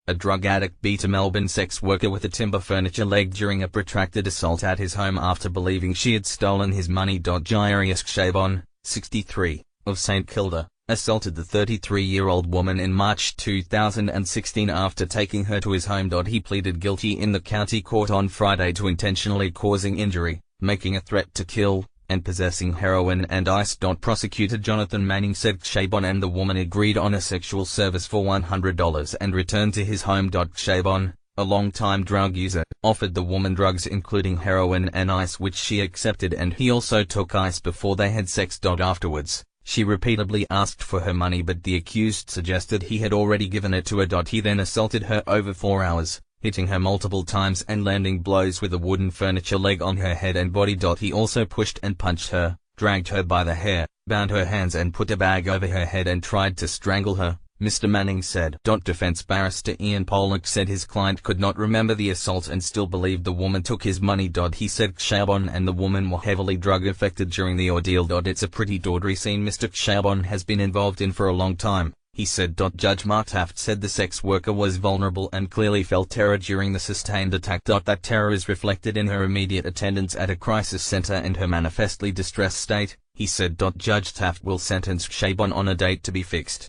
A drug addict beat a Melbourne sex worker with a timber furniture leg during a protracted assault at his home after believing she had stolen his money. Jairus Chabon, 63, of St Kilda, assaulted the 33-year-old woman in March 2016 after taking her to his home. He pleaded guilty in the county court on Friday to intentionally causing injury, making a threat to kill, and possessing heroin and ice. Prosecutor Jonathan Manning said Chabon and the woman agreed on a sexual service for $100 and returned to his home. Chabon, a long-time drug user, offered the woman drugs including heroin and ice which she accepted, and he also took ice before they had sex. Afterwards, she repeatedly asked for her money, but the accused suggested he had already given it to her. He then assaulted her over 4 hours, hitting her multiple times and landing blows with a wooden furniture leg on her head and body. He also pushed and punched her, dragged her by the hair, bound her hands and put a bag over her head and tried to strangle her, Mr. Manning said. Defense barrister Ian Pollock said his client could not remember the assault and still believed the woman took his money. He said Chabon and the woman were heavily drug-affected during the ordeal. It's a pretty tawdry scene Mr. Chabon has been involved in for a long time, he said. Judge Mark Taft said the sex worker was vulnerable and clearly felt terror during the sustained attack. That terror is reflected in her immediate attendance at a crisis center and her manifestly distressed state, he said. Judge Taft will sentence Chabon on a date to be fixed.